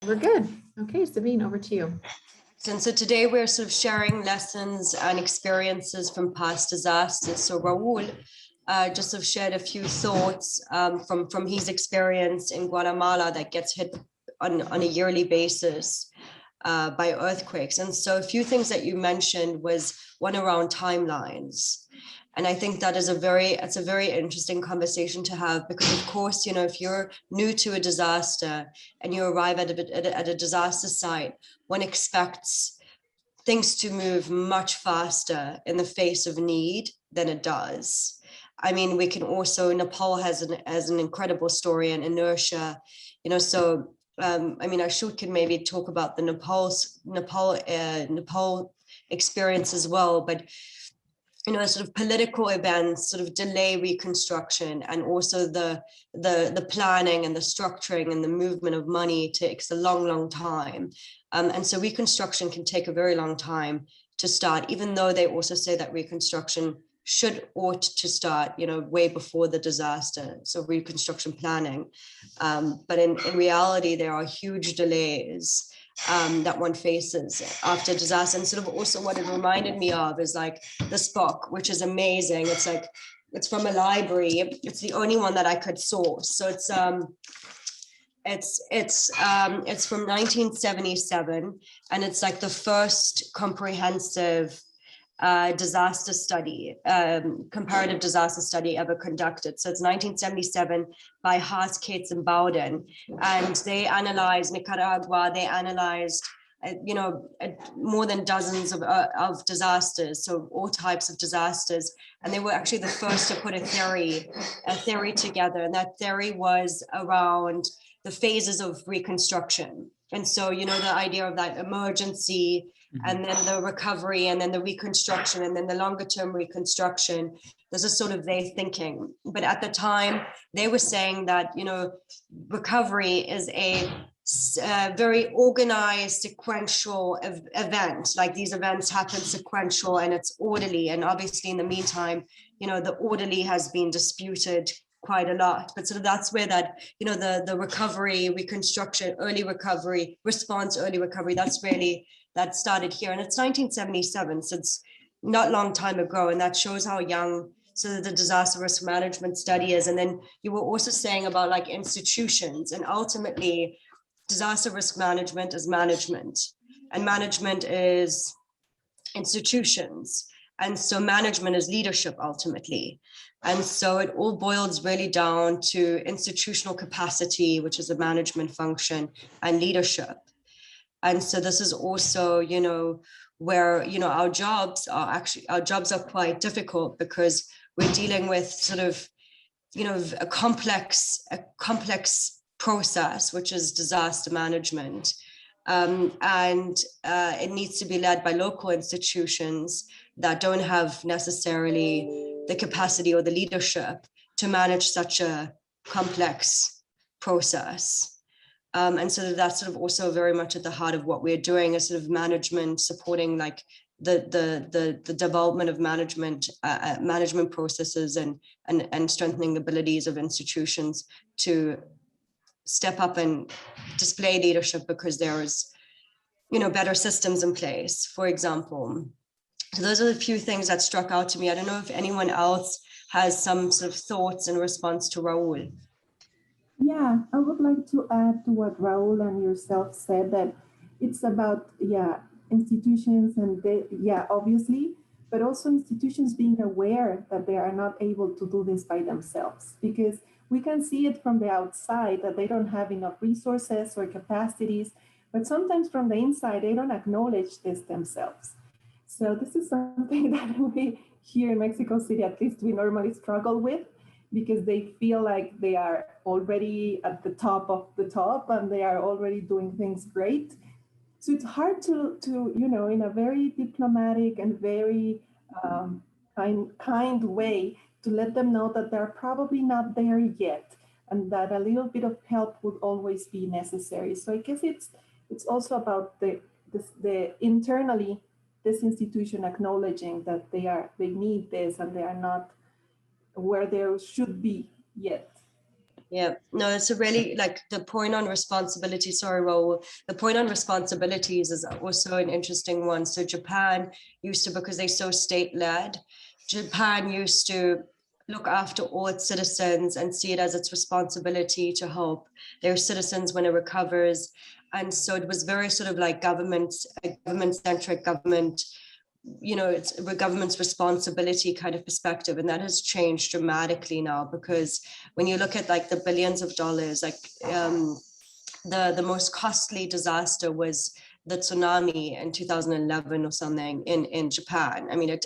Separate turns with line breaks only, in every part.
We're good. Okay, Sabine, over to you.
And so today we're sort of sharing lessons and experiences from past disasters. So Raul just sort of shared a few thoughts from his experience in Guatemala that gets hit on a yearly basis by earthquakes. And so a few things that you mentioned was one around timelines. And I think that is it's a very interesting conversation to have, because of course, you know, if you're new to a disaster and you arrive at a disaster site, one expects things to move much faster in the face of need than it does. I mean, we can also, Nepal has an incredible story and inertia, you know, so I mean, Ashok can maybe talk about the Nepal experience as well, but you know, sort of political events sort of delay reconstruction, and also the planning and the structuring and the movement of money takes a long time. And so reconstruction can take a very long time to start, even though they also say that reconstruction ought to start, you know, way before the disaster. So reconstruction planning. But in reality, there are huge delays that one faces after disaster. And sort of also what it reminded me of is like this book, which is amazing. It's like, it's from a library. It's the only one that I could source. So it's from 1977, and it's like the first comprehensive disaster study, comparative disaster study ever conducted. So it's 1977 by Haas, Cates, and Bowden, and they analyzed Nicaragua. They analyzed, you know, more than dozens of disasters, so all types of disasters, and they were actually the first to put a theory together, and that theory was around the phases of reconstruction. And so, you know, the idea of that emergency, and then the recovery, and then the reconstruction, and then the longer term reconstruction. This is sort of their thinking. But at the time, they were saying that, you know, recovery is a very organized, sequential event. Like these events happen sequential and it's orderly. And obviously in the meantime, you know, the orderly has been disputed quite a lot, but sort of that's where that, you know, the recovery, reconstruction, early recovery, response, early recovery, that started here. And it's 1977, so it's not long time ago, and that shows how young so the disaster risk management study is. And then you were also saying about like institutions, and ultimately disaster risk management is management, and management is institutions, and so management is leadership ultimately. And so it all boils really down to institutional capacity, which is a management function, and leadership. And so this is also, you know, where, you know, our jobs are quite difficult, because we're dealing with sort of, you know, a complex process, which is disaster management. And it needs to be led by local institutions that don't have necessarily the capacity or the leadership to manage such a complex process. And so that's sort of also very much at the heart of what we're doing, is sort of management, supporting like the development of management processes, and strengthening the abilities of institutions to step up and display leadership, because there is, you know, better systems in place, for example. So those are the few things that struck out to me. I don't know if anyone else has some sort of thoughts in response to Raul.
Yeah, I would like to add to what Raul and yourself said, that it's about, institutions, and obviously, but also institutions being aware that they are not able to do this by themselves, because we can see it from the outside that they don't have enough resources or capacities, but sometimes from the inside, they don't acknowledge this themselves. So this is something that we here in Mexico City, at least, we normally struggle with, because they feel like they are already at the top of the top and they are already doing things great. So it's hard to you know, in a very diplomatic and very kind way, to let them know that they're probably not there yet, and that a little bit of help would always be necessary. So I guess it's also about the internally, this institution acknowledging that they need this, and they are not where they should be yet.
Yeah, no, it's a really like the point on responsibility. Sorry, Raul. The point on responsibilities is also an interesting one. So Japan used to, because they're so state-led, Japan used to look after all its citizens and see it as its responsibility to help their citizens when it recovers. And so it was very sort of like government-centric, government, you know, it's a government's responsibility kind of perspective. And that has changed dramatically now, because when you look at like the billions of dollars, like the most costly disaster was the tsunami in 2011 or something in Japan. I mean,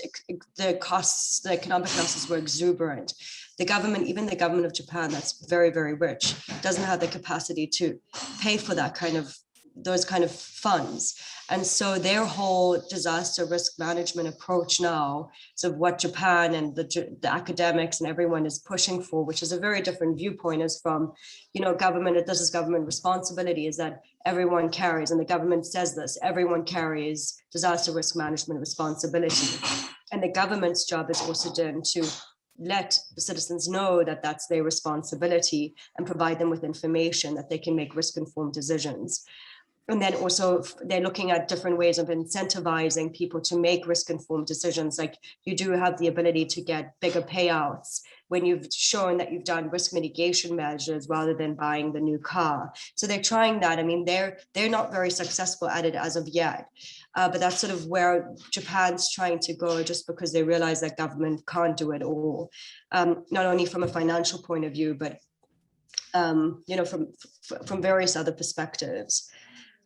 the costs, the economic losses were exuberant. The government, even the government of Japan, that's very, very rich, doesn't have the capacity to pay for that kind of, those kind of funds. And so their whole disaster risk management approach now, so what Japan and the academics and everyone is pushing for, which is a very different viewpoint, is from, you know, government, this is government responsibility, is that everyone carries, and the government says this, everyone carries disaster risk management responsibility. And the government's job is also done to let the citizens know that that's their responsibility and provide them with information that they can make risk-informed decisions. And then also they're looking at different ways of incentivizing people to make risk-informed decisions. Like you do have the ability to get bigger payouts when you've shown that you've done risk mitigation measures rather than buying the new car. So they're trying that. I mean, they're not very successful at it as of yet. But that's sort of where Japan's trying to go, just because they realize that government can't do it all, not only from a financial point of view, but you know, from various other perspectives.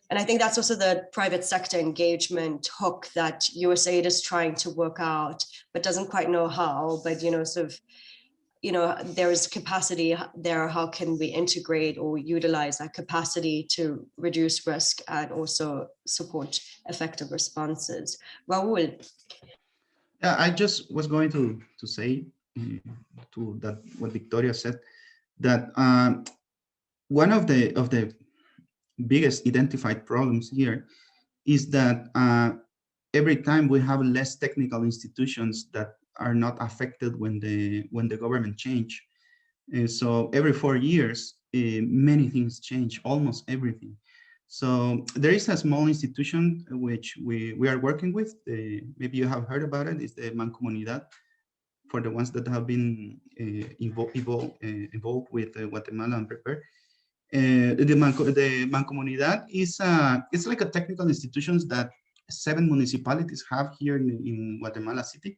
And I think that's also the private sector engagement hook that USAID is trying to work out, but doesn't quite know how. But, you know, sort of, you know, there is capacity there. How can we integrate or utilize that capacity to reduce risk and also support effective responses? Raul.
Yeah, I just was going to say to that what Victoria said, that one of the biggest identified problems here is that every time we have less technical institutions that are not affected when the government change. And so every 4 years, many things change, almost everything. So there is a small institution which we are working with. Maybe you have heard about it. It's the Mancomunidad, for the ones that have been involved with Guatemala and Prepare. The Mancomunidad is it's like a technical institutions that 7 municipalities have here in Guatemala City.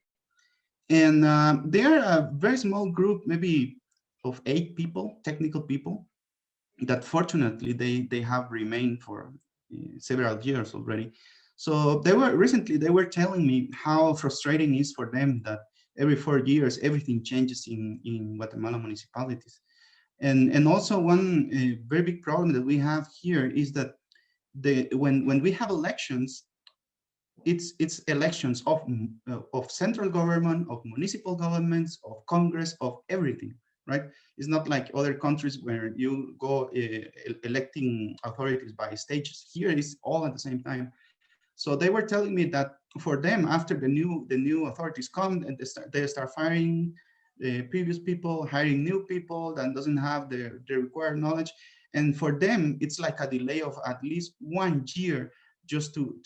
And they are a very small group, maybe of 8 people, technical people, that fortunately they have remained for several years already. So they were telling me how frustrating it is for them that every 4 years everything changes in Guatemala municipalities. And also one very big problem that we have here is that when we have elections, it's elections of central government, of municipal governments, of Congress, of everything, right? It's not like other countries where you go electing authorities by stages. Here it's all at the same time. So they were telling me that for them, after the new authorities come and they start firing the previous people, hiring new people that doesn't have the required knowledge. And for them, it's like a delay of at least 1 year just to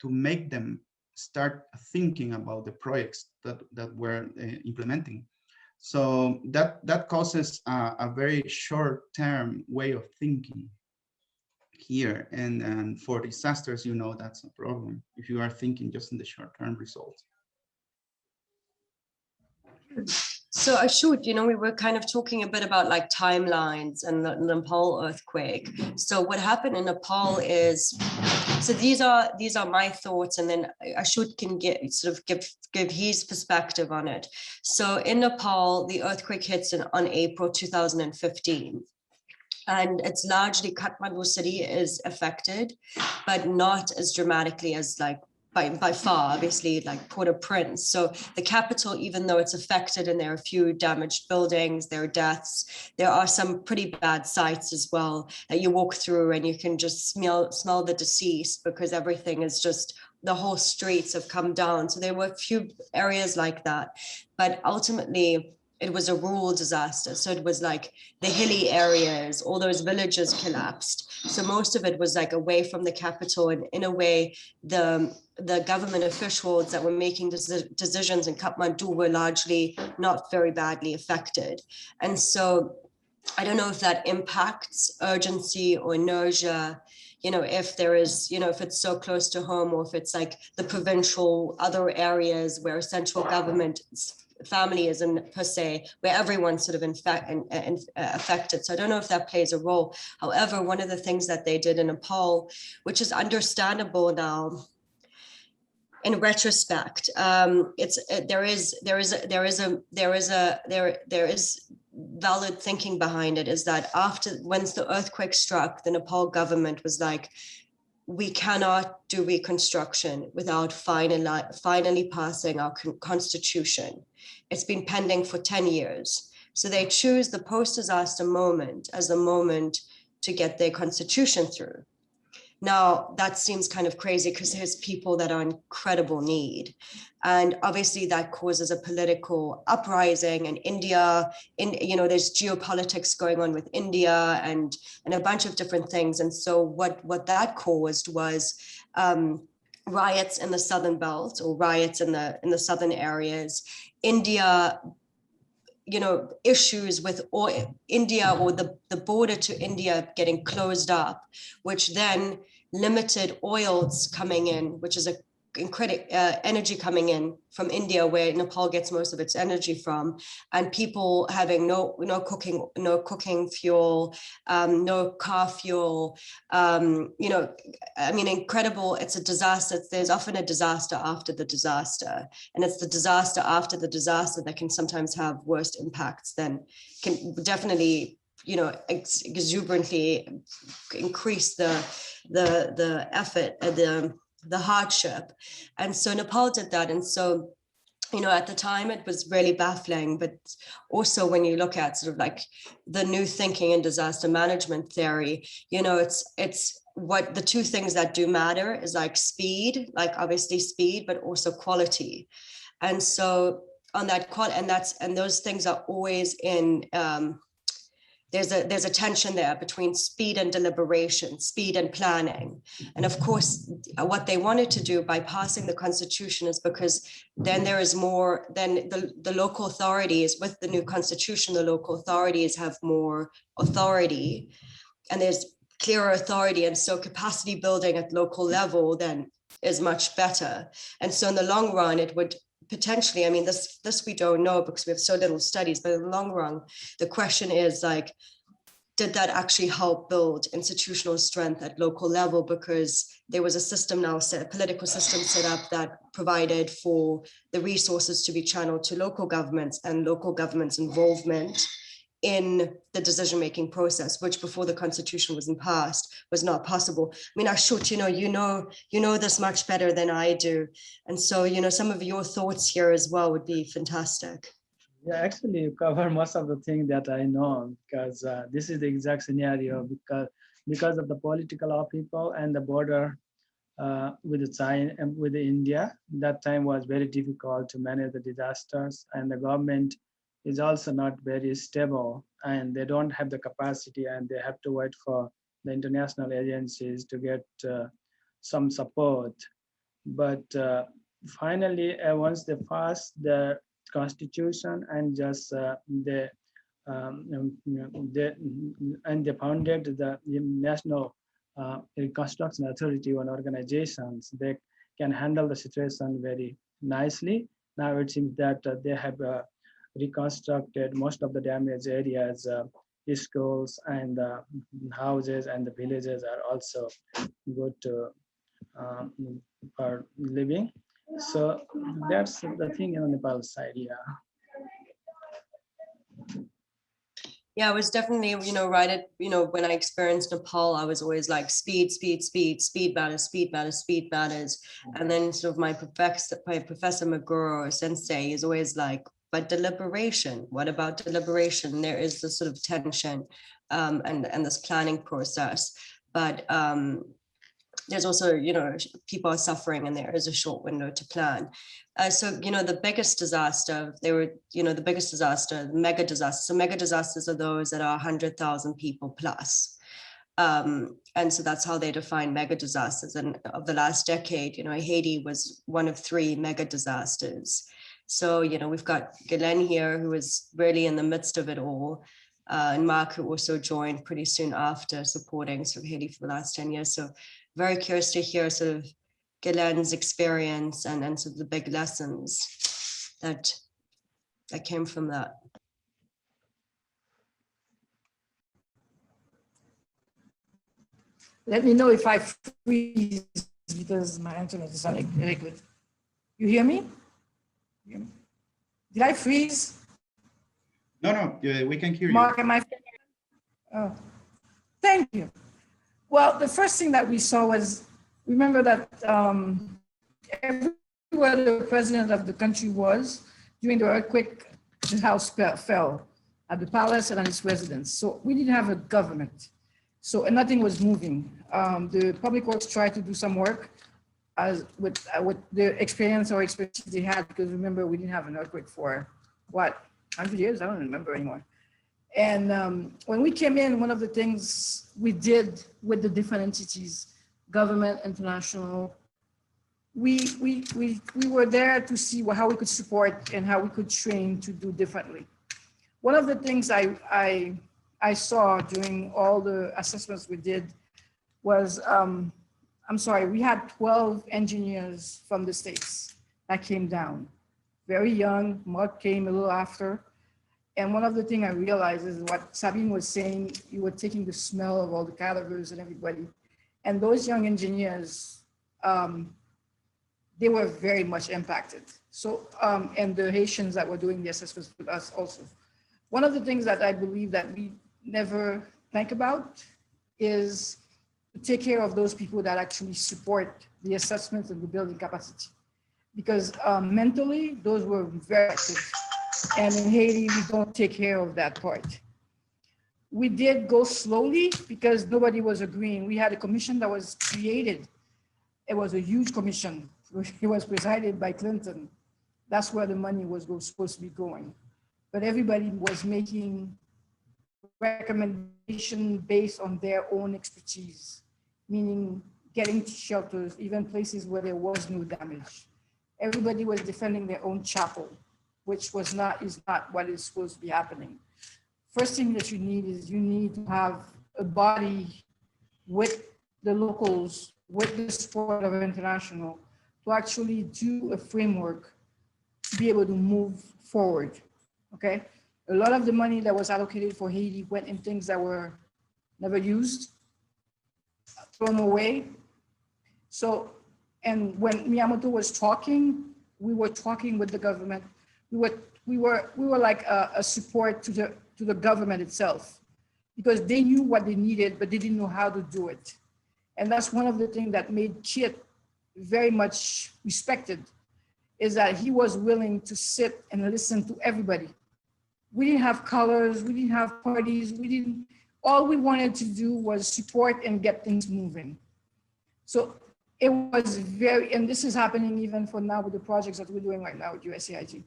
make them start thinking about the projects that we're implementing. So that causes a very short-term way of thinking here. And for disasters, you know, that's a problem if you are thinking just in the short-term results.
So Ashut, you know, we were kind of talking a bit about like timelines and the Nepal earthquake. So what happened in Nepal is, so these are my thoughts, and then Ashut can give his perspective on it. So in Nepal, the earthquake hits on April 2015. And it's largely Kathmandu city is affected, but not as dramatically as like by far, obviously, like Port-au-Prince. So the capital, even though it's affected and there are a few damaged buildings, there are deaths, there are some pretty bad sites as well that you walk through and you can just smell the deceased, because everything is just, the whole streets have come down. So there were a few areas like that. But ultimately, it was a rural disaster. So it was like the hilly areas, all those villages collapsed. So most of it was like away from the capital. And in a way, the government officials that were making decisions in Kathmandu were largely not very badly affected. And so I don't know if that impacts urgency or inertia, if there is, if it's so close to home, or if it's like the provincial other areas where central government family isn't per se, where everyone's sort of affected. So I don't know if that plays a role. However, one of the things that they did in Nepal, which is understandable now, in retrospect, there is valid thinking behind it, is that once the earthquake struck, the Nepal government was like, we cannot do reconstruction without finally passing our constitution. It's been pending for 10 years. So they choose the post-disaster moment as the moment to get their constitution through. Now, that seems kind of crazy because there's people that are in incredible need. And obviously that causes a political uprising in India. There's geopolitics going on with India and a bunch of different things. And so what that caused was riots in the southern belt, or riots in the southern areas. India, issues with India, or the border to India getting closed up, which then limited oils coming in, which is energy coming in from India, where Nepal gets most of its energy from, and people having no cooking fuel, no car fuel. Incredible. It's a disaster. There's often a disaster after the disaster, and it's the disaster after the disaster that can sometimes have worse impacts than can definitely exuberantly increase the effort and the hardship. And so Nepal did that. And so, at the time it was really baffling, but also when you look at sort of like the new thinking in disaster management theory, it's what the two things that do matter is like speed, like obviously speed, but also quality. And so on that and those things are always in, there's a tension there between speed and deliberation, speed and planning. And of course, what they wanted to do by passing the constitution is because then there is more, then the local authorities, with the new constitution, the local authorities have more authority, and there's clearer authority. And so capacity building at local level then is much better. And so in the long run, it would potentially, this we don't know because we have so little studies, but in the long run, the question is like, did that actually help build institutional strength at local level? Because there was a political system set up that provided for the resources to be channeled to local governments, and local governments' involvement in the decision-making process, which before the constitution wasn't passed was not possible. Ashut, you know this much better than I do. And so, some of your thoughts here as well would be fantastic.
Yeah, actually you cover most of the things that I know, because this is the exact scenario, because of the political upheaval and the border with China and with India. That time was very difficult to manage the disasters, and the government is also not very stable, and they don't have the capacity, and they have to wait for the international agencies to get some support. But finally, once they pass the constitution and they founded the National Reconstruction Authority and organizations, they can handle the situation very nicely. Now it seems that they have reconstructed most of the damaged areas. Schools and houses and the villages are also good for living. So that's the thing on the Nepal side.
Yeah, I was definitely, right at, when I experienced Nepal, I was always like speed matters. And then sort of my professor Maguro or sensei is always like, but deliberation, what about deliberation? There is this sort of tension and this planning process. But there's also, people are suffering and there is a short window to plan. So, the biggest disaster, the biggest disaster, mega disasters. So mega disasters are those that are 100,000 people plus. And so that's how they define mega disasters. And of the last decade, Haiti was one of 3 mega disasters. So, we've got Ghislaine here, who is really in the midst of it all. And Mark, who also joined pretty soon after, supporting sort of Haiti for the last 10 years. So very curious to hear sort of Ghislaine's experience and sort of the big lessons that came from that.
Let me know if I freeze because my internet is not very good. You hear me? Did I freeze?
No, we can hear you.
Mark, am I? Oh, thank you. Well, the first thing that we saw was, remember that everywhere the president of the country was during the earthquake, the house fell at the palace and at its residence. So we didn't have a government. So and nothing was moving. The public works tried to do some work with the experience or expertise they had, because remember, we didn't have an earthquake for what, 100 years? I don't remember anymore. And when we came in, one of the things we did with the different entities, government, international, we were there to see how we could support and how we could train to do differently. One of the things I saw during all the assessments we did was, we had 12 engineers from the States that came down, very young. Mark came a little after. And one of the things I realized is what Sabine was saying, you were taking the smell of all the cadavers and everybody. And those young engineers, they were very much impacted. So, and the Haitians that were doing the assessments with us also. One of the things that I believe that we never think about is to take care of those people that actually support the assessment and the building capacity. Because mentally, those were very active. And in Haiti, we don't take care of that part. We did go slowly because nobody was agreeing. We had a commission that was created. It was a huge commission. It was presided by Clinton. That's where the money was supposed to be going. But everybody was making recommendation based on their own expertise, meaning getting to shelters, even places where there was no damage. Everybody was defending their own chapel, which is not what is supposed to be happening. First thing that you need to have a body with the locals, with the support of international, to actually do a framework to be able to move forward, okay? A lot of the money that was allocated for Haiti went in things that were never used, thrown away. So, and when Miyamoto was talking, we were talking with the government. We were like a support to the government itself, because they knew what they needed, but they didn't know how to do it. And that's one of the things that made Kit very much respected, is that he was willing to sit and listen to everybody. We didn't have colors, we didn't have parties, all we wanted to do was support and get things moving. So it was and this is happening even for now with the projects that we're doing right now with USAID.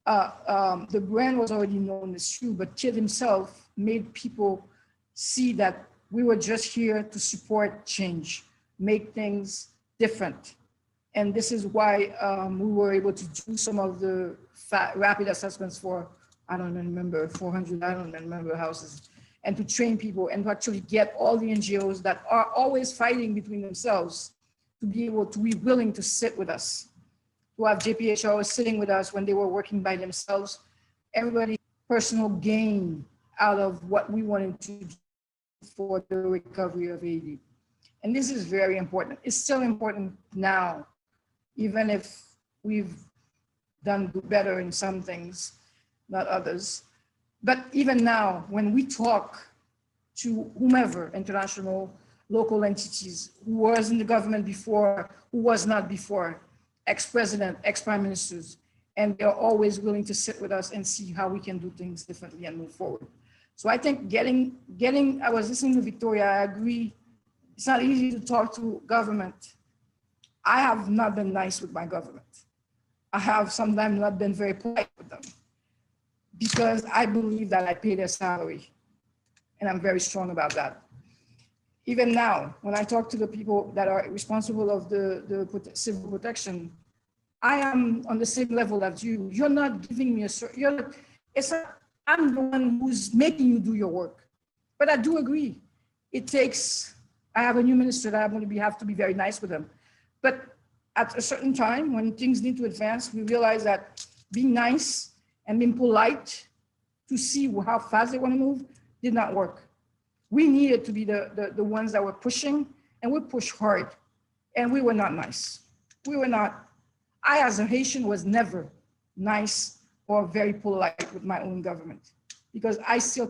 The brand was already known as true, but Kid himself made people see that we were just here to support change, make things different. And this is why we were able to do some of the rapid assessments for, I don't remember, 400, I don't remember houses, and to train people and to actually get all the NGOs that are always fighting between themselves to be able to be willing to sit with us. To have JPHO sitting with us when they were working by themselves, everybody personal gain out of what we wanted to do for the recovery of Haiti. And this is very important. It's still important now, even if we've done better in some things, not others. But even now, when we talk to whomever, international, local entities, who was in the government before, who was not before, ex-president, ex-prime ministers, and they're always willing to sit with us and see how we can do things differently and move forward. So I think I was listening to Victoria, I agree, It's not easy to talk to government. I have not been nice with my government. I have sometimes not been very polite with them because I believe that I pay their salary. And I'm very strong about that. Even now, when I talk to the people that are responsible of the civil protection, I am on the same level as you. You're not giving me I'm the one who's making you do your work. But I do agree. I have a new minister that I'm going to have to be very nice with him. But at a certain time, when things need to advance, we realize that being nice and being polite to see how fast they want to move did not work. We needed to be the ones that were pushing, and we pushed hard, and we were not nice. I as a Haitian was never nice or very polite with my own government because I still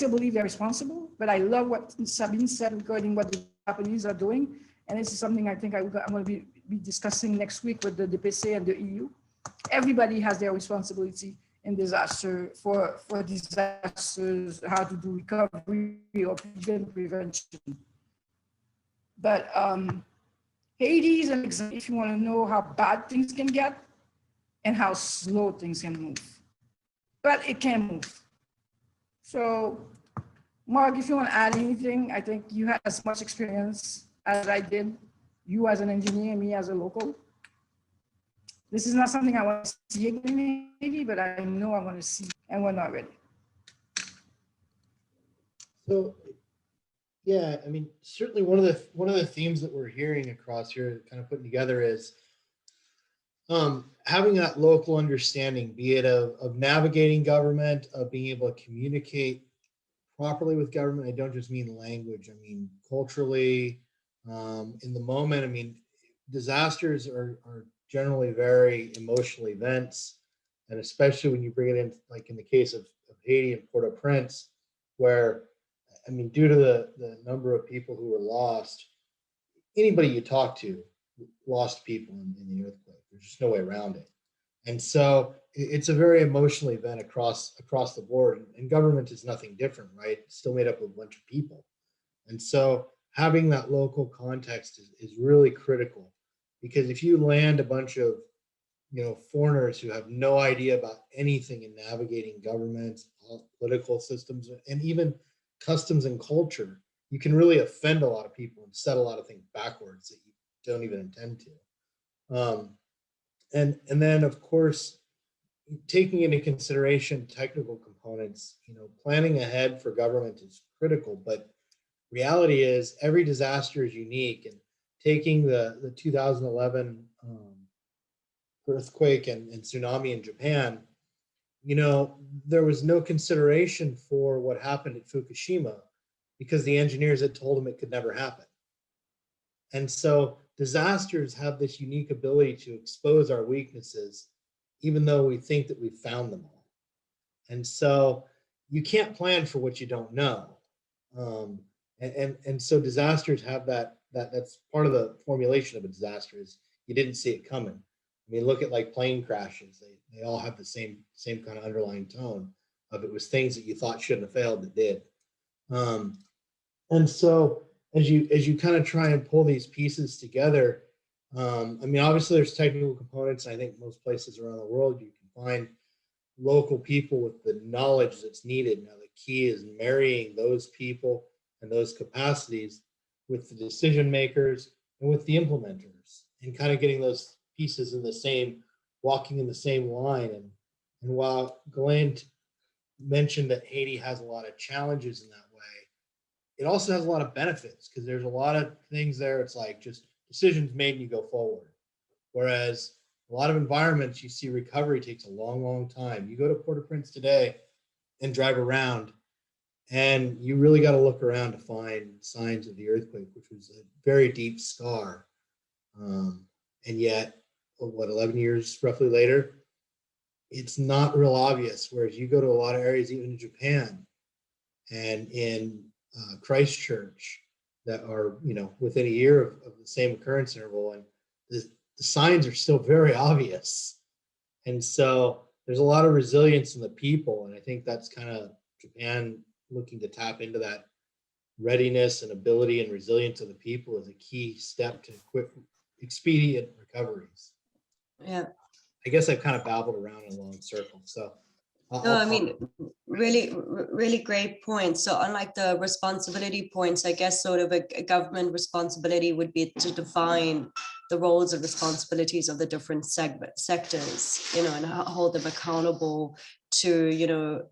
believe they're responsible, but I love what Sabine said regarding what the Japanese are doing. And this is something I think I'm going to be discussing next week with the DPC and the EU. Everybody has their responsibility in disaster for disasters, how to do recovery or even prevention. But Haiti is an example if you want to know how bad things can get and how slow things can move. But it can move. So, Mark, if you want to add anything, I think you had as much experience as I did, you as an engineer, me as a local. This is not something I want to see again, maybe, but I know I want to see, and we're not ready.
So, yeah, I mean, certainly one of the themes that we're hearing across here, kind of putting together, is having that local understanding, be it of navigating government, of being able to communicate properly with government. I don't just mean language, I mean culturally, in the moment. I mean, disasters are generally very emotional events, and especially when you bring it in, like in the case of Haiti and Port-au-Prince, where, I mean, due to the number of people who were lost, anybody you talk to lost people in the earthquake. There's just no way around it. And so it's a very emotional event across the board, and government is nothing different, right? It's still made up of a bunch of people. And so having that local context is really critical, because if you land a bunch of, foreigners who have no idea about anything in navigating governments, political systems, and even customs and culture, you can really offend a lot of people and set a lot of things backwards that you don't even intend to. And then, of course, taking into consideration technical components, planning ahead for government is critical, but reality is every disaster is unique. And taking the 2011 earthquake and tsunami in Japan, there was no consideration for what happened at Fukushima because the engineers had told them it could never happen. And so disasters have this unique ability to expose our weaknesses, even though we think that we've found them all. And so you can't plan for what you don't know. And so disasters have that's part of the formulation of a disaster is you didn't see it coming. I mean, look at like plane crashes. They all have the same kind of underlying tone of it was things that you thought shouldn't have failed that did. And so as you kind of try and pull these pieces together, I mean, obviously there's technical components. I think most places around the world you can find local people with the knowledge that's needed. Now the key is marrying those people and those capacities with the decision makers and with the implementers, and kind of getting those pieces walking in the same line. And while Ghislaine mentioned that Haiti has a lot of challenges in that way, it also has a lot of benefits because there's a lot of things there. It's like just decisions made and you go forward. Whereas a lot of environments, you see recovery takes a long, long time. You go to Port-au-Prince today and drive around, and you really got to look around to find signs of the earthquake, which was a very deep scar. And yet, 11 years roughly later, it's not real obvious. Whereas you go to a lot of areas, even in Japan and in Christchurch, that are within a year of the same occurrence interval, and the signs are still very obvious. And so there's a lot of resilience in the people, and I think that's kind of Japan looking to tap into that readiness and ability and resilience of the people is a key step to quick, expedient recoveries.
Yeah.
I guess I've kind of babbled around in a long circle. So
No, I mean, really great point. So unlike the responsibility points, I guess sort of a government responsibility would be to define the roles and responsibilities of the different sectors, you know, and hold them accountable to, you know,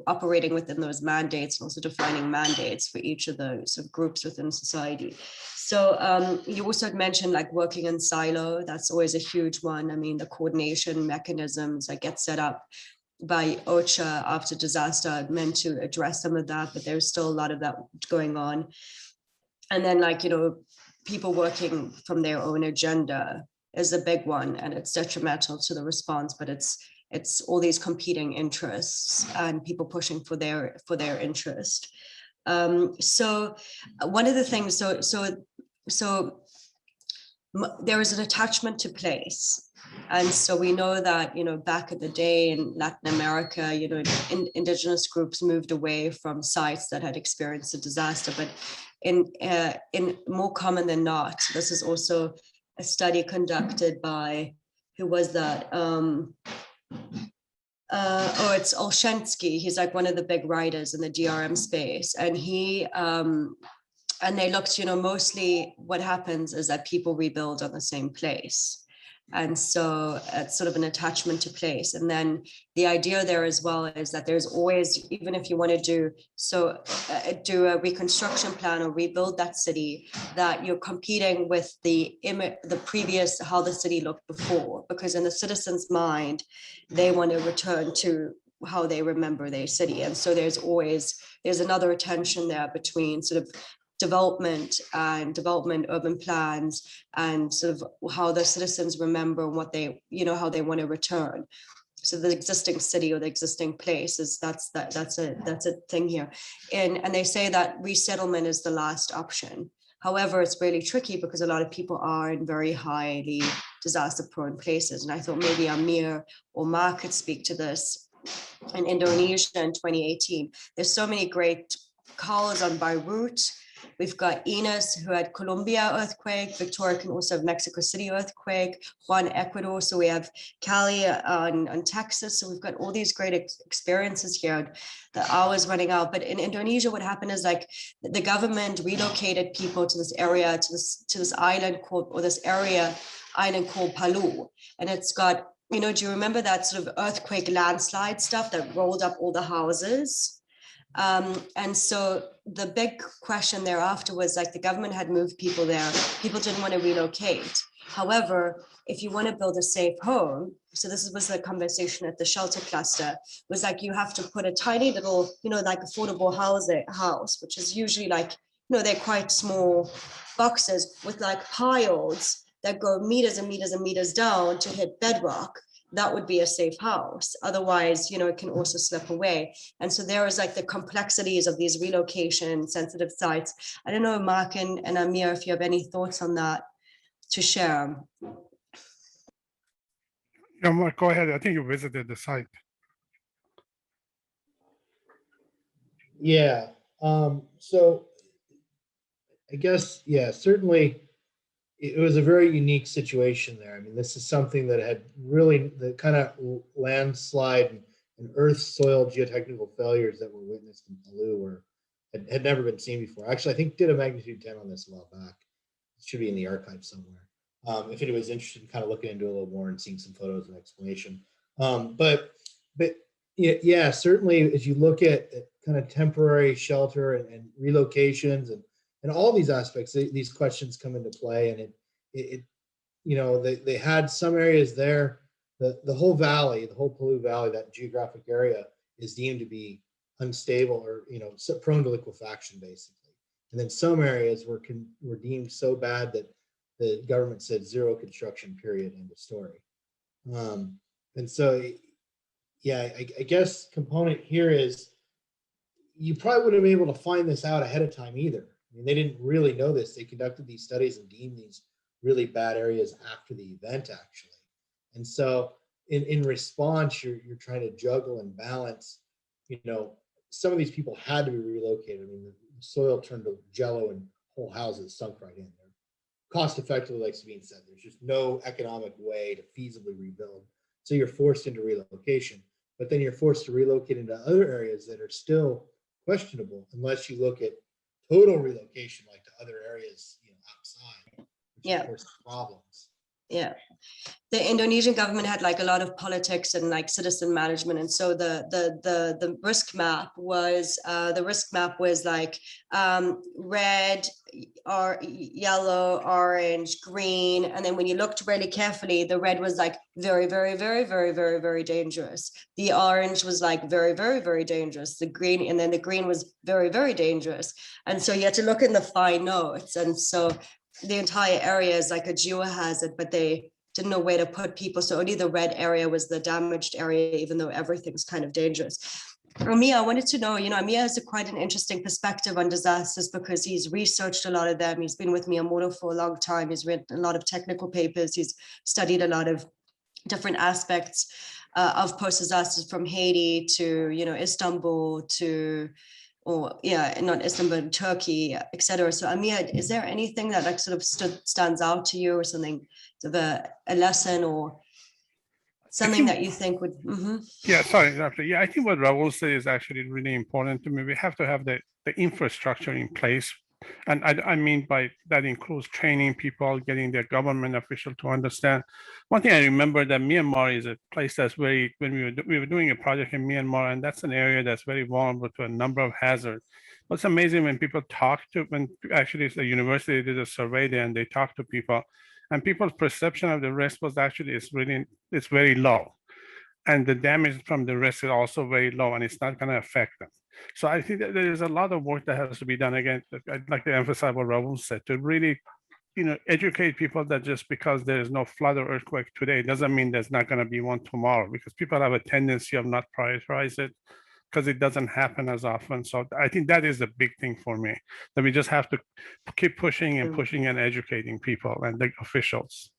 operating within those mandates and also defining mandates for each of those sort of groups within society. So you also had mentioned like working in silo. That's always a huge one. I mean, the coordination mechanisms that get set up by OCHA after disaster meant to address some of that, but there's still a lot of that going on. And then like, you know, people working from their own agenda is a big one, and it's detrimental to the response, but it's all these competing interests and people pushing for their interest. So one of the things, so there is an attachment to place. And so we know that, you know, back in the day in Latin America, you know, indigenous groups moved away from sites that had experienced a disaster, but in more common than not, this is also a study conducted by, who was that? It's Olszewski. He's like one of the big writers in the DRM space. And and they looked, you know, mostly what happens is that people rebuild on the same place. And so it's sort of an attachment to place. And then the idea there as well is that there's always, even if you want to do a reconstruction plan or rebuild that city, that you're competing with the previous, how the city looked before, because in the citizen's mind, they want to return to how they remember their city. And so there's another tension there between sort of development urban plans, and sort of how the citizens remember what they, you know, how they want to return. So the existing city or the existing place that's a thing here. And they say that resettlement is the last option. However, it's really tricky because a lot of people are in very highly disaster prone places. And I thought maybe Amir or Mark could speak to this. In Indonesia in 2018, there's so many great calls on Beirut. We've got Enos, who had Colombia earthquake. Victoria can also have Mexico City earthquake. Juan, Ecuador. So we have Cali on Texas. So we've got all these great experiences here. The hour's running out. But in Indonesia, what happened is like the government relocated people to this area, to this island called Palu. And it's got, you know, do you remember that sort of earthquake landslide stuff that rolled up all the houses? And so the big question thereafter was like the government had moved people there. People didn't want to relocate. However, if you want to build a safe home, so this was the conversation at the shelter cluster, was like you have to put a tiny little, you know, like affordable house, which is usually like, you know, they're quite small boxes with like piles that go meters and meters and meters down to hit bedrock. That would be a safe house. Otherwise, you know, it can also slip away. And so there is like the complexities of these relocation sensitive sites. I don't know, Mark and Amir, if you have any thoughts on that to share.
Yeah, Mark, go ahead. I think you visited the site.
Yeah. So I guess, yeah, certainly it was a very unique situation there. I mean, this is something that had really the kind of landslide and earth soil geotechnical failures that were witnessed in Palu had never been seen before. Actually, I think did a magnitude 10 on this a while back. It should be in the archive somewhere. If anybody's interested in kind of looking into it a little more and seeing some photos and explanation. But yeah, certainly as you look at kind of temporary shelter and relocations and all these aspects, these questions come into play, and it you know, they had some areas there, the whole valley, the whole Palu Valley, that geographic area is deemed to be unstable or, you know, prone to liquefaction basically. And then some areas were deemed so bad that the government said zero construction period, end of story. And so, yeah, I guess component here is you probably wouldn't have been able to find this out ahead of time either. I mean, they didn't really know this. They conducted these studies and deemed these really bad areas after the event, actually. And so in response, you're trying to juggle and balance, you know, some of these people had to be relocated. I mean, the soil turned to jello and whole houses sunk right in there. Cost effectively, like Sabine said, there's just no economic way to feasibly rebuild. So you're forced into relocation, but then you're forced to relocate into other areas that are still questionable unless you look at total relocation, like to other areas, outside, which
Yeah.
of course problems.
Yeah. The Indonesian government had like a lot of politics and like citizen management, and so the risk map was like red or yellow, orange, green, and then when you looked really carefully, the red was like very, very, very, very, very, very dangerous. The orange was like very, very, very dangerous. The green, and then the green was very, very dangerous. And so you had to look in the fine notes, and so the entire area is like a geohazard, but they didn't know where to put people. So only the red area was the damaged area, even though everything's kind of dangerous. Amir, I wanted to know, Amir has quite an interesting perspective on disasters because he's researched a lot of them. He's been with Miyamoto for a long time. He's written a lot of technical papers. He's studied a lot of different aspects of post-disasters, from Haiti to, Istanbul to, not Istanbul, Turkey, etc. So Amir, is there anything that like sort of stands out to you, or something of a lesson or something that you think would?
Yeah, sorry, exactly. Yeah, I think what Raul said is actually really important to me. We have to have the infrastructure in place. And I mean by that includes training people, getting their government official to understand. One thing I remember that Myanmar is a place that's very, when we were doing a project in Myanmar, and that's an area that's very vulnerable to a number of hazards. What's amazing when people talk to, when actually the university did a survey there and they talk to people, and people's perception of the risk was actually it's very low. And the damage from the risk is also very low, and it's not going to affect them. So I think that there's a lot of work that has to be done. Again, I'd like to emphasize what Raul said, to really, educate people that just because there is no flood or earthquake today doesn't mean there's not going to be one tomorrow, because people have a tendency of not prioritize it because it doesn't happen as often. So I think that is the big thing for me, that we just have to keep pushing and pushing and educating people and the officials.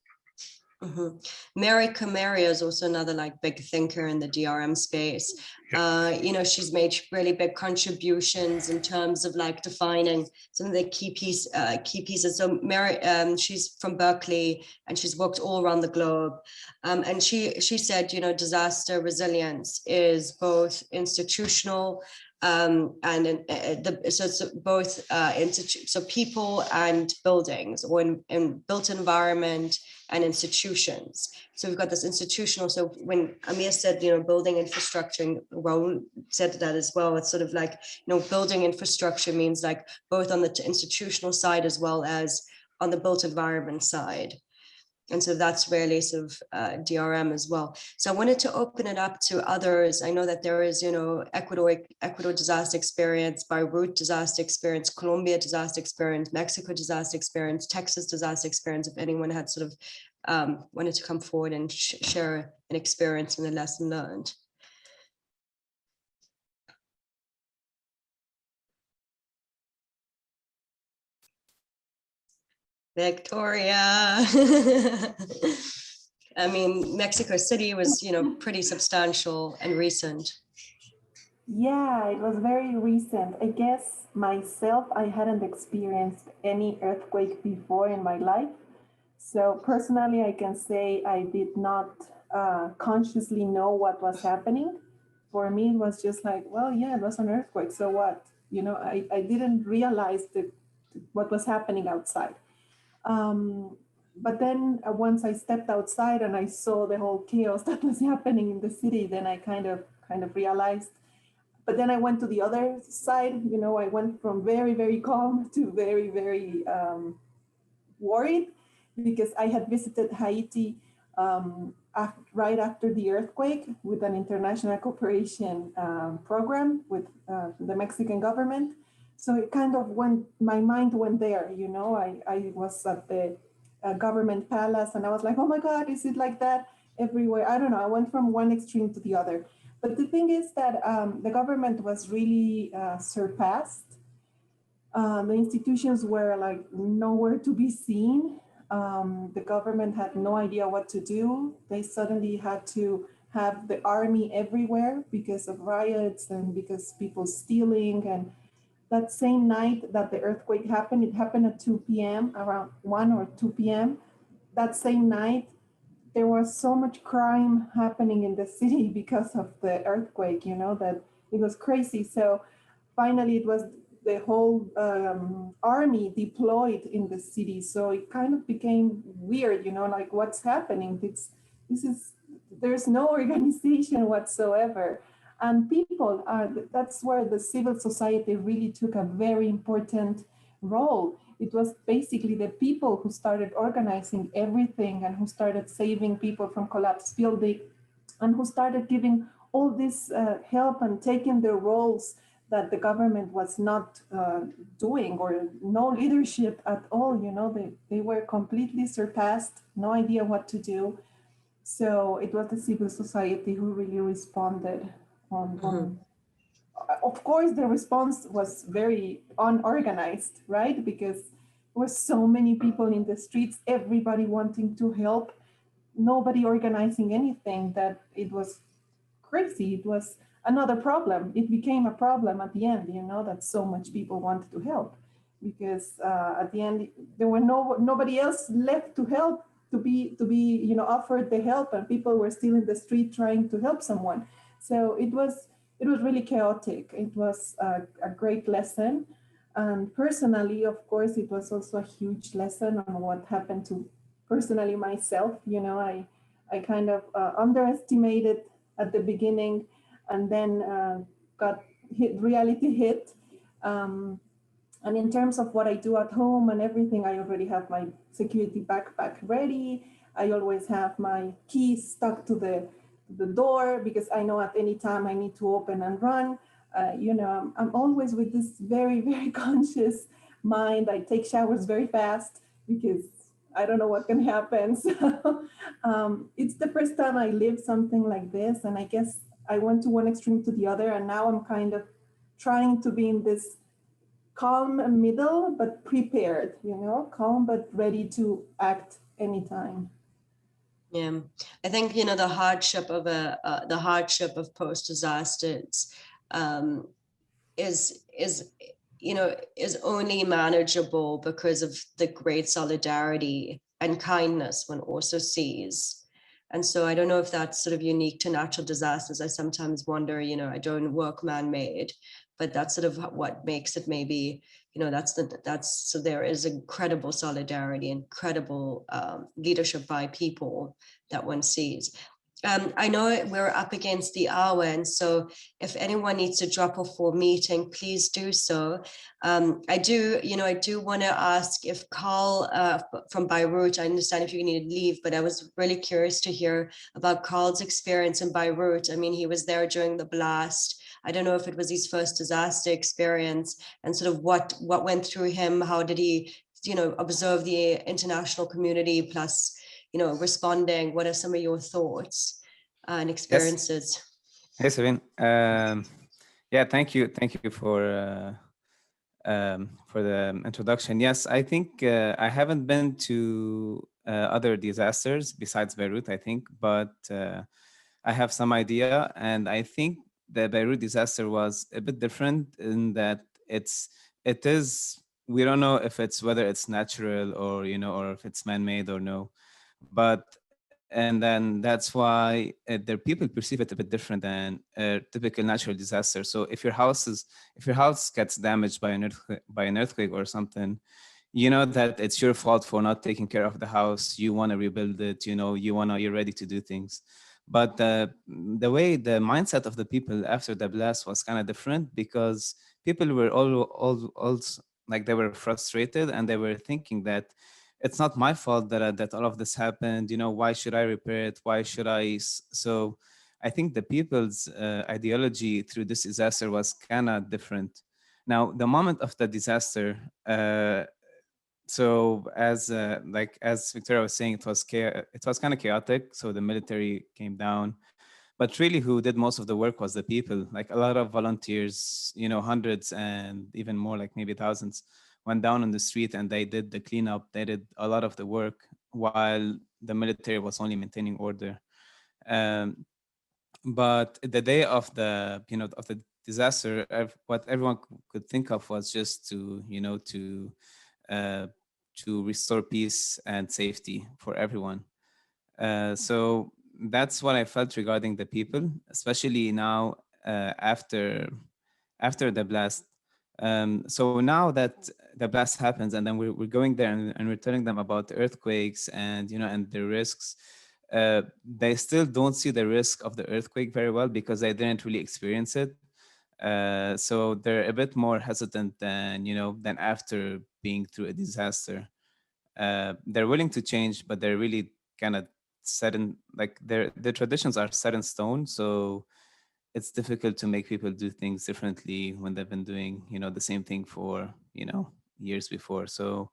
Mary Kamaria is also another like big thinker in the DRM space. She's made really big contributions in terms of like defining some of the key pieces. So Mary, she's from Berkeley and she's worked all around the globe. And she said, disaster resilience is both institutional so it's both so people and buildings, or in built environment and institutions. So we've got this institutional. So when Amir said, building infrastructure, and Raul said that as well, it's sort of like, building infrastructure means like both on the institutional side as well as on the built environment side. And so that's really sort of DRM as well. So I wanted to open it up to others. I know that there is, Ecuador disaster experience, Beirut disaster experience, Colombia disaster experience, Mexico disaster experience, Texas disaster experience. If anyone had sort of wanted to come forward and share an experience and a lesson learned. Victoria. I mean, Mexico City was, pretty substantial and recent.
Yeah, it was very recent. I guess myself, I hadn't experienced any earthquake before in my life. So personally, I can say I did not consciously know what was happening. For me, it was just like, well, yeah, it was an earthquake. So what? I didn't realize what was happening outside. But then once I stepped outside and I saw the whole chaos that was happening in the city, then I kind of realized. But then I went to the other side. I went from very, very calm to very, very worried, because I had visited Haiti right after the earthquake with an international cooperation program with the Mexican government. So it kind of my mind went there, I was at the government palace and I was like, oh my God, is it like that everywhere? I don't know. I went from one extreme to the other. But the thing is that the government was really surpassed. The institutions were like nowhere to be seen. The government had no idea what to do. They suddenly had to have the army everywhere because of riots and because people stealing. And that same night that the earthquake happened, it happened at 2 p.m., around 1 or 2 p.m. That same night, there was so much crime happening in the city because of the earthquake, that it was crazy. So finally, it was the whole army deployed in the city. So it kind of became weird, like what's happening? There's no organization whatsoever. And people, that's where the civil society really took a very important role. It was basically the people who started organizing everything and who started saving people from collapsed building and who started giving all this help and taking their roles that the government was not doing, or no leadership at all. They were completely surpassed, no idea what to do. So it was the civil society who really responded of course, the response was very unorganized, right? Because there were so many people in the streets, everybody wanting to help, nobody organizing anything, that it was crazy. It was another problem. It became a problem at the end, that so much people wanted to help, because at the end there were nobody else left to help, to be offered the help, and people were still in the street trying to help someone. So it was really chaotic. It was a great lesson. And personally, of course, it was also a huge lesson on what happened to personally myself. I kind of underestimated at the beginning, and then reality hit. And in terms of what I do at home and everything, I already have my security backpack ready. I always have my keys stuck to the door, because I know at any time I need to open and run. I'm always with this very, very conscious mind. I take showers very fast because I don't know what can happen. So it's the first time I live something like this. And I guess I went to one extreme to the other. And now I'm kind of trying to be in this calm middle, but prepared, calm, but ready to act anytime.
Yeah, I think the hardship of post disasters is only manageable because of the great solidarity and kindness one also sees. And so I don't know if that's sort of unique to natural disasters. I sometimes wonder, I don't work man-made, but that's sort of what makes it maybe, so there is incredible solidarity, incredible leadership by people that one sees. I know we're up against the hour, and so if anyone needs to drop off for a meeting, please do so. I do want to ask if Carl from Beirut, I understand if you need to leave, but I was really curious to hear about Carl's experience in Beirut. I mean, he was there during the blast. I don't know if it was his first disaster experience, and sort of what went through him. How did he, observe the international community, plus, responding? What are some of your thoughts and experiences?
Yes. Hey, Sabine. Yeah, thank you for the introduction. Yes, I think I haven't been to other disasters besides Beirut, I think, but I have some idea, and I think the Beirut disaster was a bit different in that it is, we don't know if whether it's natural or or if it's man-made or no, and then that's why the people perceive it a bit different than a typical natural disaster. So if your house gets damaged by an earthquake or something, that it's your fault for not taking care of the house. You want to rebuild it. You're ready to do things. But the mindset of the people after the blast was kind of different, because people were all like, they were frustrated, and they were thinking that it's not my fault that all of this happened. Why should I repair it? Why should I? So I think the people's ideology through this disaster was kind of different. Now, the moment of the disaster, so as Victoria was saying, it was kind of chaotic. So the military came down, but really who did most of the work was the people. Like a lot of volunteers, hundreds and even more, like maybe thousands, went down on the street and they did the cleanup. They did a lot of the work while the military was only maintaining order. but the day of the of the disaster, what everyone could think of was just to to restore peace and safety for everyone. So that's what I felt regarding the people, especially now after the blast. So now that the blast happens, and then we're going there and we're telling them about the earthquakes and and the risks. They still don't see the risk of the earthquake very well because they didn't really experience it. So they're a bit more hesitant than than after being through a disaster. They're willing to change, but they're really kind of set in, like their traditions are set in stone. So it's difficult to make people do things differently when they've been doing the same thing for years before. So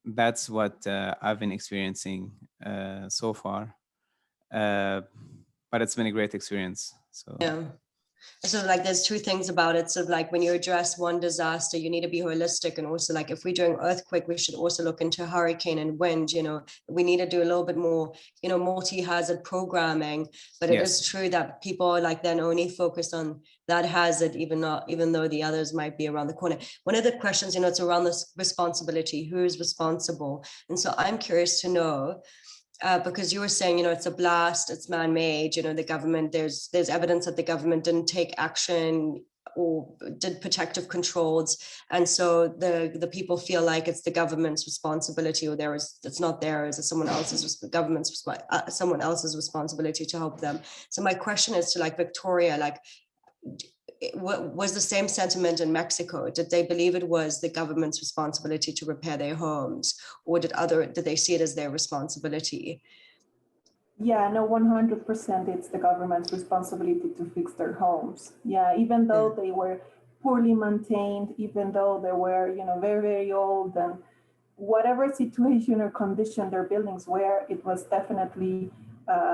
that's what I've been experiencing so far. But it's been a great experience. So
Yeah. So like there's two things about it. So like when you address one disaster, you need to be holistic. And also like if we're doing earthquake, we should also look into hurricane and wind. We need to do a little bit more, multi-hazard programming. But it is true that people are like then only focused on that hazard, even though the others might be around the corner. One of the questions, it's around this responsibility, who is responsible? And so I'm curious to know, because you were saying, it's a blast, it's man-made, the government, there's evidence that the government didn't take action or did protective controls. And so the people feel like it's the government's responsibility, or it's not theirs, it's someone else's someone else's responsibility to help them. So my question is to like Victoria, like, what was the same sentiment in Mexico? Did they believe it was the government's responsibility to repair their homes, or did they see it as their responsibility?
Yeah, no, 100%. It's the government's responsibility to fix their homes. Yeah, even though they were poorly maintained, even though they were, very, very old, and whatever situation or condition their buildings were, it was definitely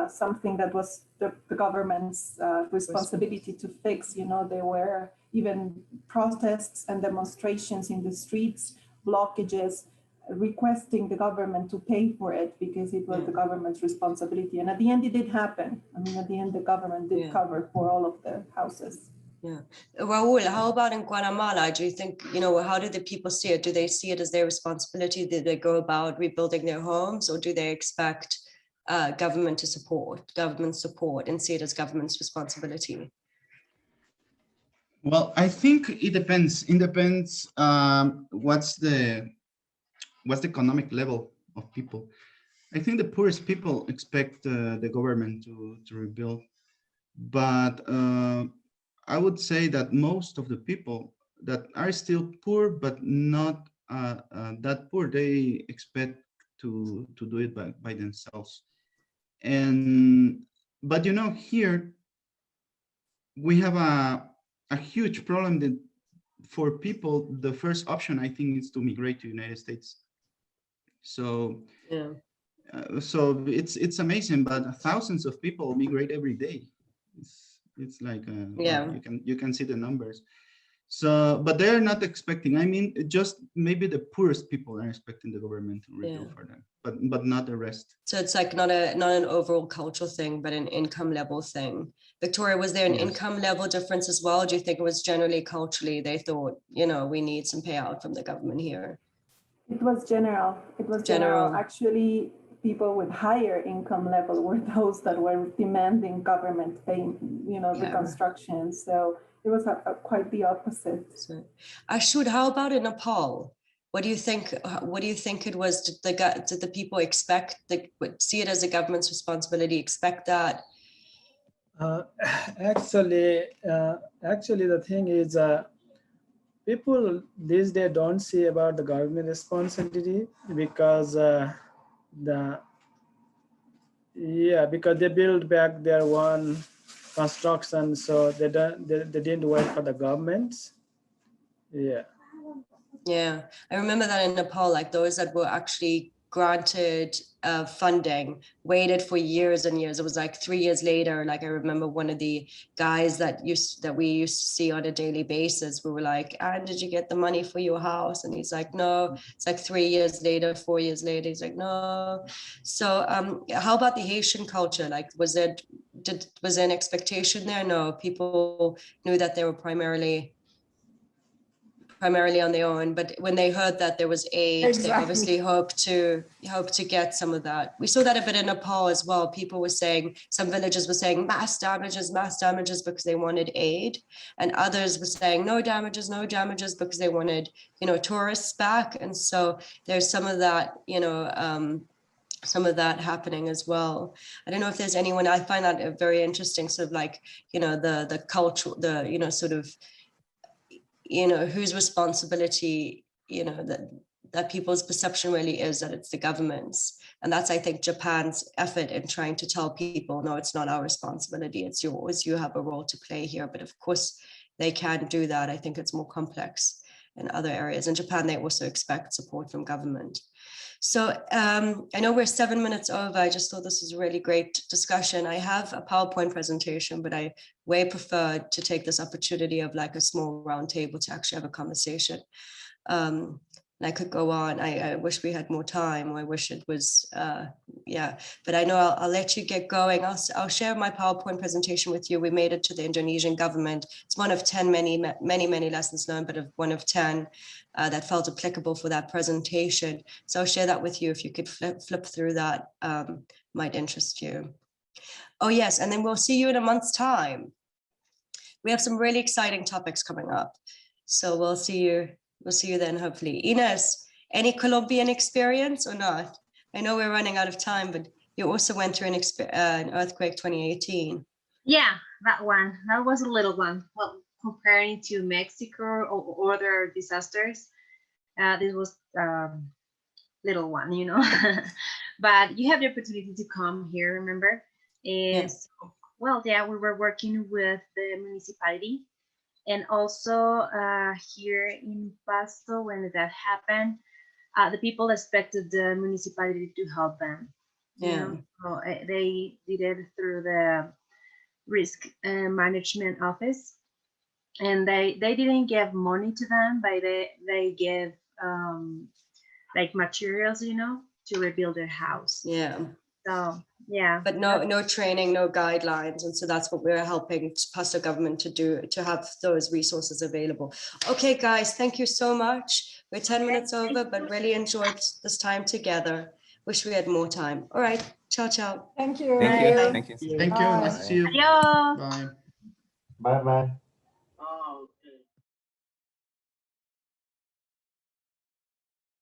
something that was the government's responsibility to fix. There were even protests and demonstrations in the streets, blockages, requesting the government to pay for it because it was the government's responsibility. And at the end, it did happen. I mean, at the end, the government did cover for all of the houses.
Yeah. Raul, how about in Guatemala? Do you think, how do the people see it? Do they see it as their responsibility? Do they go about rebuilding their homes, or do they expect government support and see it as government's responsibility?
Well, I think it depends. It depends what's the economic level of people. I think the poorest people expect the government to rebuild, but I would say that most of the people that are still poor but not that poor, they expect to do it by themselves. But here we have a huge problem that for people, the first option I think is to migrate to the United States. So so it's amazing, but thousands of people migrate every day. It's like you can see the numbers. So, but they're not expecting. I mean, just maybe the poorest people are expecting the government to rebuild for them, but not the rest.
So it's like not an overall cultural thing, but an income level thing. Victoria, was there an income level difference as well? Do you think it was generally culturally they thought, we need some payout from the government here?
It was general. It was general. Actually, people with higher income level were those that were demanding government pay, reconstruction. So it was quite the opposite.
So, Ashud, how about in Nepal? What do you think? What do you think it was? Did the people see it as a government's responsibility? Expect that?
Actually, the thing is, people these days don't see about the government responsibility because because they build back their one construction, so they didn't wait for the government.
Yeah, I remember that in Nepal, like those that were actually granted funding waited for years and years. It was like 3 years later. Like I remember one of the guys that we used to see on a daily basis. We were like, "And did you get the money for your house?" And he's like, "No." It's like 3 years later, 4 years later, he's like, "No." So how about the Haitian culture? Like, was there an expectation there? No, people knew that they were primarily on their own, but when they heard that there was aid, they
Exactly.
obviously hope to get some of that. We saw that a bit in Nepal as well. People were saying, some villages were saying mass damages because they wanted aid, and others were saying no damages because they wanted, tourists back. And so there's some of that, some of that happening as well. I don't know if there's anyone, I find that very interesting, sort of like, the culture, sort of, whose responsibility, that people's perception really is that it's the government's. And that's, I think, Japan's effort in trying to tell people, no, it's not our responsibility, it's yours, you have a role to play here. But of course, they can't do that. I think it's more complex in other areas. In Japan, they also expect support from government. So I know we're 7 minutes over. I just thought this was a really great discussion. I have a PowerPoint presentation, but I way prefer to take this opportunity of like a small round table to actually have a conversation. And I could go on. I wish we had more time. I wish it was, but I know I'll let you get going. I'll share my PowerPoint presentation with you. We made it to the Indonesian government. It's one of 10, many lessons learned, but one of 10 that felt applicable for that presentation. So I'll share that with you. If you could flip through that, might interest you. Oh yes, and then we'll see you in a month's time. We have some really exciting topics coming up. So we'll see you then, hopefully. Ines, any Colombian experience or not? I know we're running out of time, but you also went through an earthquake 2018.
Yeah, that one. That was a little one. Well, comparing to Mexico or other disasters, this was little one, But you have the opportunity to come here, remember? And
Yes.
so, well, yeah, we were working with the municipality. And also here in Pasto, when that happened, the people expected the municipality to help them. So they did it through the risk management office, and they didn't give money to them, but they give like materials, to rebuild their house.
Yeah.
So yeah.
But no training, no guidelines. And so that's what we're helping Pasto government to do, to have those resources available. Okay, guys, thank you so much. We're 10 minutes over, but really enjoyed this time together. Wish we had more time. All right. Ciao, ciao.
Thank you.
Thank you.
Bye.
Thank you.
Thank you.
Bye.
Nice to see you.
Adios.
Bye.
Bye-bye.